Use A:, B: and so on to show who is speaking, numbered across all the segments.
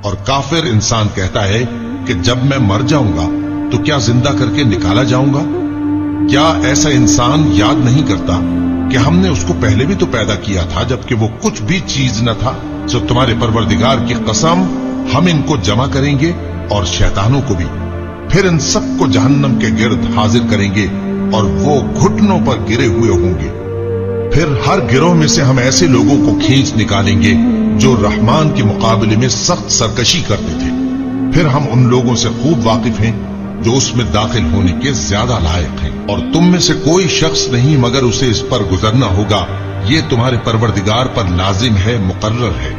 A: اور کافر انسان کہتا ہے کہ جب میں مر جاؤں گا تو کیا زندہ کر کے نکالا جاؤں گا؟ کیا ایسا انسان یاد نہیں کرتا کہ ہم نے اس کو پہلے بھی تو پیدا کیا تھا جبکہ وہ کچھ بھی چیز نہ تھا؟ سو تمہارے پروردگار کی قسم ہم ان کو جمع کریں گے اور شیطانوں کو بھی، پھر ان سب کو جہنم کے گرد حاضر کریں گے اور وہ گھٹنوں پر گرے ہوئے ہوں گے۔ پھر ہر گروہ میں سے ہم ایسے لوگوں کو کھینچ نکالیں گے جو رحمان کے مقابلے میں سخت سرکشی کرتے تھے، پھر ہم ان لوگوں سے خوب واقف ہیں جو اس میں داخل ہونے کے زیادہ لائق ہیں، اور تم میں سے کوئی شخص نہیں مگر اسے اس پر گزرنا ہوگا، یہ تمہارے پروردگار پر لازم ہے، مقرر ہے۔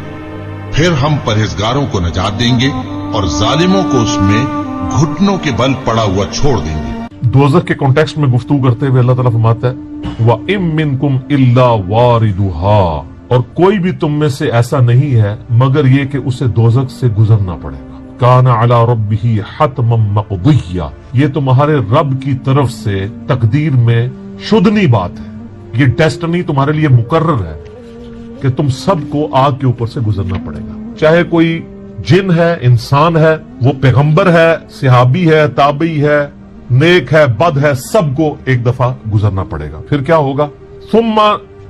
A: پھر ہم پرہیزگاروں کو نجات دیں گے اور ظالموں کو اس میں گھٹنوں کے بل پڑا ہوا چھوڑ دیں گے۔
B: دوزخ کے کانٹیکسٹ میں گفتگو کرتے ہوئے اللہ تعالیٰ فرماتا ہے وَإِن مِّنكُمْ إِلَّا وَارِدُهَا، اور کوئی بھی تم میں سے ایسا نہیں ہے مگر یہ کہ اسے دوزخ سے گزرنا پڑے گا۔ كَانَ عَلَى رَبِّهِ حَتْمًا مَّقْضِيًّا، یہ تمہارے رب کی طرف سے تقدیر میں شدنی بات ہے، یہ ڈیسٹنی تمہارے لیے مقرر ہے کہ تم سب کو آگ کے اوپر سے گزرنا پڑے گا، چاہے کوئی جن ہے، انسان ہے، وہ پیغمبر ہے، صحابی ہے، تابعی ہے، نیک ہے، بد ہے، سب کو ایک دفعہ گزرنا پڑے گا۔ پھر کیا ہوگا؟ ثم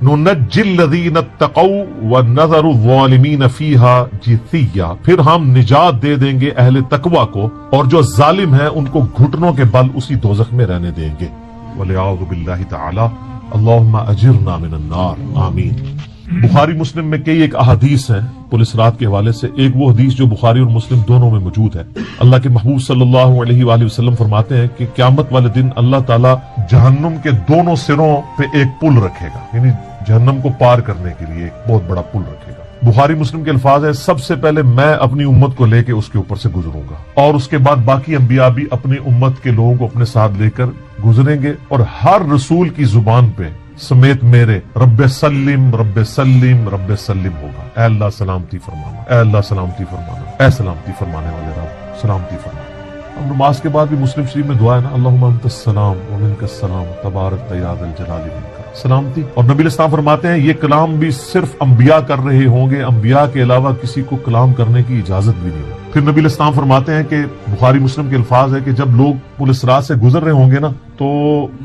B: ننجی الذین اتقوا ونذر الظالمین فیہا جثیا، پھر ہم نجات دے دیں گے اہل تقوی کو اور جو ظالم ہیں ان کو گھٹنوں کے بل اسی دوزخ میں رہنے دیں گے۔ والعیاذ باللہ تعالی، اللہم اجرنا من النار، آمین۔ بخاری مسلم میں کئی ایک احادیث ہیں پولیس رات کے حوالے سے۔ ایک وہ حدیث جو بخاری اور مسلم دونوں میں موجود ہے، اللہ کے محبوب صلی اللہ علیہ وآلہ وسلم فرماتے ہیں کہ قیامت والے دن اللہ تعالیٰ جہنم کے دونوں سروں پہ ایک پل رکھے گا، یعنی جہنم کو پار کرنے کے لیے ایک بہت بڑا پل رکھے گا۔ بخاری مسلم کے الفاظ ہیں سب سے پہلے میں اپنی امت کو لے کے اس کے اوپر سے گزروں گا، اور اس کے بعد باقی انبیاء بھی اپنی امت کے لوگوں کو اپنے ساتھ لے کر گزریں گے، اور ہر رسول کی زبان پہ سمیت میرے رب سلم رب سلم رب سلم ہوگا، اے اللہ سلامتی فرمانا، اے اللہ سلامتی فرمانا، اے سلامتی فرمانے والے رب سلامتی فرمانا۔ اب نماز کے بعد بھی مسلم شریف میں دعا ہے نا، اللہم انت السلام ومنک السلام تبارک یا ذا الجلال والاکرام، سلامتی۔ اور نبی الاسلام فرماتے ہیں یہ کلام بھی صرف انبیاء کر رہے ہوں گے، انبیاء کے علاوہ کسی کو کلام کرنے کی اجازت بھی نہیں ہوگی۔ پھر نبی الاسلام فرماتے ہیں کہ بخاری مسلم کے الفاظ ہے کہ جب لوگ پل صراط سے گزر رہے ہوں گے نا تو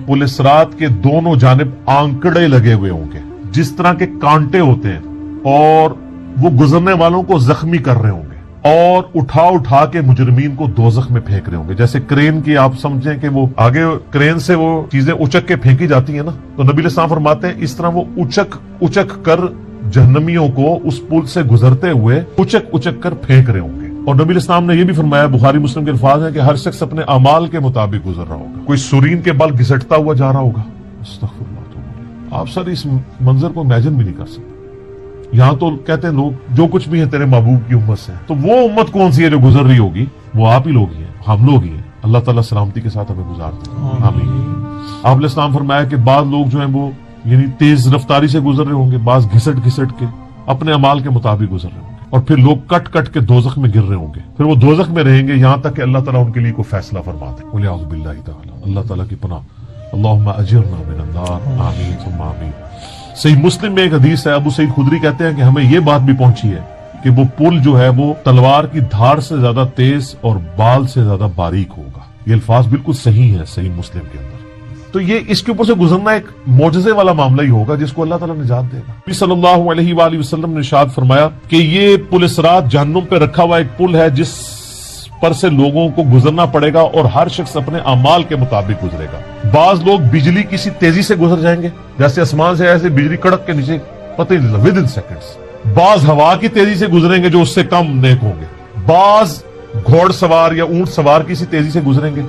B: پل صراط کے دونوں جانب آنکڑے لگے ہوئے ہوں گے جس طرح کے کانٹے ہوتے ہیں، اور وہ گزرنے والوں کو زخمی کر رہے ہوں گے اور اٹھا کے مجرمین کو دوزخ میں پھینک رہے ہوں گے، جیسے کرین کی آپ سمجھیں کہ وہ آگے کرین سے وہ چیزیں اچک کے پھینکی جاتی ہیں نا، تو نبی الاسلام فرماتے ہیں اس طرح وہ اچک کر جہنمیوں کو اس پل سے گزرتے ہوئے اچک کر پھینک رہے ہوں گے۔ اور نبی الاسلام نے یہ بھی فرمایا، بخاری مسلم کے الفاظ ہیں کہ ہر شخص اپنے اعمال کے مطابق گزر رہا ہوگا، کوئی سورین کے بل گھسٹتا ہوا جا رہا ہوگا، استغفر اللہ، آپ سر اس منظر کو امیجن بھی نہیں کر سکتے۔ یہاں تو کہتے ہیں لوگ جو کچھ بھی ہے تیرے محبوب کی امت سے، تو وہ امت کون سی ہے جو گزر رہی ہوگی؟ وہ آپ ہی لوگ ہی ہیں، ہم لوگ ہی ہیں۔ اللہ تعالیٰ سلامتی کے ساتھ ہمیں گزار دیں، آمین۔ آپ نے اسلام فرمایا کہ بعض لوگ جو ہیں وہ یعنی تیز رفتاری سے گزر رہے ہوں گے، بعض گھسٹ کے اپنے اعمال کے مطابق گزر رہے ہوں گے، اور پھر لوگ کٹ کے دوزخ میں گر رہے ہوں گے، پھر وہ دوزخ میں رہیں گے یہاں تک کہ اللہ تعالیٰ ان کے لیے کوئی فیصلہ فرما دے۔ والعیاذ باللہ تعالی، اللہ تعالیٰ کی پناہ، اللہم اجرنا من النار، آمین ثم آمین۔ صحیح مسلم میں ایک حدیث ہے، ابو سعید خدری کہتے ہیں کہ ہمیں یہ بات بھی پہنچی ہے کہ وہ پل جو ہے وہ تلوار کی دھار سے زیادہ تیز اور بال سے زیادہ باریک ہوگا۔ یہ الفاظ بالکل صحیح ہے صحیح مسلم کے اندر۔ تو یہ اس کے اوپر سے گزرنا ایک معجزے والا معاملہ ہی ہوگا جس کو اللہ تعالیٰ نجات دے گا۔ نبی صلی اللہ علیہ وآلہ وسلم نے ارشاد فرمایا کہ یہ پل صراط جہنم پہ رکھا ہوا ایک پل ہے جس پر سے لوگوں کو گزرنا پڑے گا اور ہر شخص اپنے اعمال کے مطابق گزرے گا۔ بعض لوگ بجلی کسی تیزی سے گزر جائیں گے، جیسے آسمان سے ایسے بجلی کڑک کے نیچے پتہ ہی نہیں ود ان سیکنڈز۔ بعض ہوا کی تیزی سے گزریں گے جو اس سے کم نیک ہوں گے، بعض گھوڑ سوار یا اونٹ سوار کسی تیزی سے گزریں گے،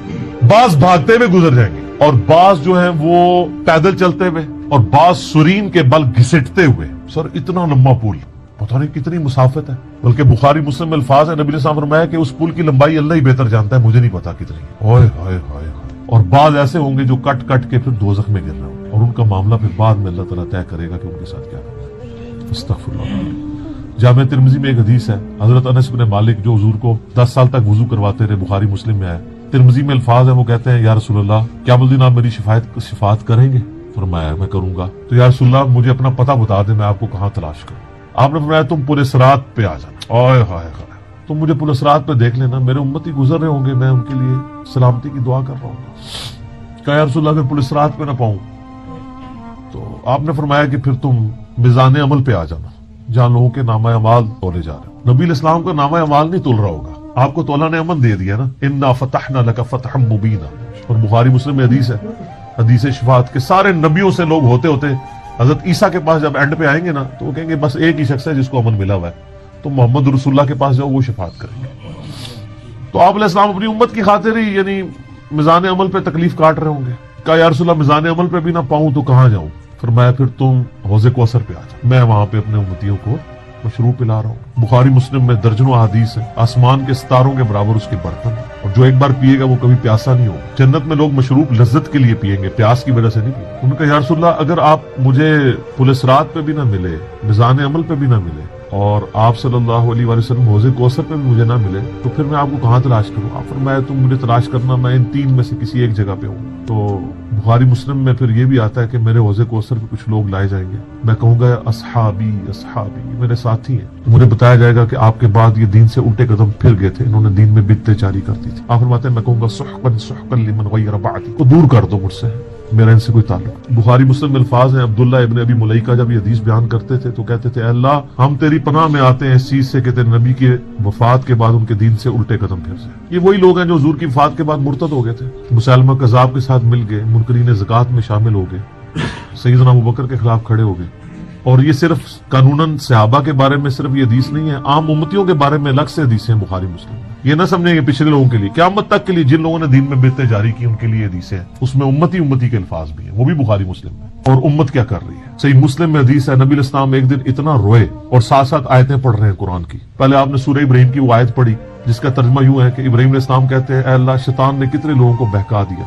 B: بعض بھاگتے ہوئے گزر جائیں گے، اور بعض جو ہیں وہ پیدل چلتے ہوئے، اور بعض سرین کے بل گھسٹتے ہوئے۔ سر اتنا لمبا پل، پتہ نہیں کتنی مسافت ہے، بلکہ بخاری مسلم میں الفاظ ہے، نبی نے فرمایا کہ اس پل کی لمبائی اللہ ہی بہتر جانتا ہے، مجھے نہیں پتا کتنی ہے۔ اوئے ہائے ہائے۔ اور بعض ایسے ہوں گے جو کٹ کے پھر دوزخ میں گر رہے ہوں گے، اور ان کا معاملہ پھر بعد میں اللہ تعالیٰ طے کرے گا کہ ان کے ساتھ کیا ہوگا۔ استغفر اللہ۔ جامع ترمذی میں ایک حدیث ہے، حضرت انس بن مالک جو حضور کو 10 سال تک وضو کرواتے رہے، بخاری مسلم میں ہے۔ ترمذی میں الفاظ ہیں، وہ کہتے ہیں یا رسول اللہ قیامت الدین آپ میری شفاعت کریں گے؟ فرمایا میں کروں گا۔ تو یا رسول اللہ مجھے اپنا پتہ بتا دیں، میں آپ کو کہاں تلاش کروں؟ آپ نے فرمایا تم پورے صراط پہ آ جانا۔ اوئے ہائے ہائے، تم مجھے پلسرات پہ دیکھ لینا، میرے امتی گزر رہے ہوں گے، میں ان کے لیے سلامتی کی دعا کر رہا ہوں۔ کہا یا رسول اللہ اگر پلسرات پہ نہ پاؤں تو آپ نے فرمایا کہ پھر تم میزان عمل پہ آ جانا جہاں لوگوں کے نامہ اعمال تولے جا رہے ہیں۔ نبی علیہ السلام کا نامہ اعمال نہیں تول رہا ہوگا، آپ کو تولا نے امن دے دیا نا، انا فتحنا لک فتحا مبینا، اور بخاری مسلم میں حدیث ہے، حدیث شفاعت کے سارے نبیوں سے لوگ ہوتے ہوتے حضرت عیسیٰ کے پاس جب اینڈ پہ آئیں گے نا تو وہ کہیں گے بس ایک ہی شخص ہے جس کو امن ملا ہوا ہے، تو محمد رسول اللہ کے پاس جاؤ، وہ شفاعت کریں گے۔ تو آپ علیہ السلام اپنی امت کی خاطر ہی یعنی میزان عمل پہ تکلیف کاٹ رہے ہوں گے۔ کہا یا رسول اللہ میزان عمل پہ بھی نہ پاؤں تو کہاں جاؤں؟ فرمایا پھر تم حوض کوثر پہ آ جاؤ، میں وہاں پہ اپنے امتیوں کو مشروب پلا رہا ہوں۔ بخاری مسلم میں درجنوں احادیث ہیں، آسمان کے ستاروں کے برابر اس کے برتن ہیں، اور جو ایک بار پیے گا وہ کبھی پیاسا نہیں ہوگا۔ جنت میں لوگ مشروب لذت کے لیے پیئیں گے، پیاس کی وجہ سے نہیں پیئیں گے۔ انہوں نے کہا یا رسول اللہ اگر آپ مجھے پلسرات پہ بھی نہ ملے، میزان عمل پہ بھی نہ ملے، اور آپ صلی اللہ علیہ وآلہ وسلم حوض کوثر پہ بھی مجھے نہ ملے تو پھر میں آپ کو کہاں تلاش کروں؟ آپ فرمایا تم مجھے تلاش کرنا، میں ان تین میں سے کسی ایک جگہ پہ ہوں۔ تو بخاری مسلم میں پھر یہ بھی آتا ہے کہ میرے حوض کوثر پہ کچھ لوگ لائے جائیں گے، میں کہوں گا اصحابی اصحابی، میرے ساتھی ہیں۔ مجھے بتایا جائے گا کہ آپ کے بعد یہ دین سے الٹے قدم پھر گئے تھے، انہوں نے دین میں بدعتیں جاری کر دی تھی۔ آپ فرماتے ہیں میں کہوں گا سحقا سحقا لمن غیر بعدی، کو دور کر دو مجھ سے، میرا ان سے کوئی تعلق۔ بخاری مسلم میں الفاظ ہیں، عبداللہ ابن ابی ملیکہ جب یہ حدیث بیان کرتے تھے تو کہتے تھے اے اللہ ہم تیری پناہ میں آتے ہیں اس چیز سے کہ تیرے نبی کے وفات کے بعد ان کے دین سے الٹے قدم پھر جائیں۔ یہ وہی لوگ ہیں جو حضور کی وفات کے بعد مرتد ہو گئے تھے، مسلمہ کذاب کے ساتھ مل گئے، منکرین زکوٰۃ میں شامل ہو گئے، سیدنا ابوبکر کے خلاف کھڑے ہو گئے۔ اور یہ صرف قانوناً صحابہ کے بارے میں صرف یہ حدیث نہیں ہے، عام امتیوں کے بارے میں الگ سے حدیثیں ہیں بخاری مسلم میں۔ یہ نہ سمجھیں کہ پچھلے لوگوں کے لیے، قیامت تک کے لیے جن لوگوں نے دین میں بدعتیں جاری کی ان کے لیے حدیثیں ہیں، اس میں امتی کے الفاظ بھی ہیں، وہ بھی بخاری مسلم میں۔ اور امت کیا کر رہی ہے؟ صحیح مسلم میں حدیث ہے، نبی علیہ السلام ایک دن اتنا روئے اور ساتھ ساتھ آیتیں پڑھ رہے ہیں قرآن کی۔ پہلے آپ نے سورہ ابراہیم کی وہ آیت پڑھی جس کا ترجمہ یوں ہے کہ ابراہیم علیہ السلام کہتے ہیں اے اللہ شیطان نے کتنے لوگوں کو بہکا دیا۔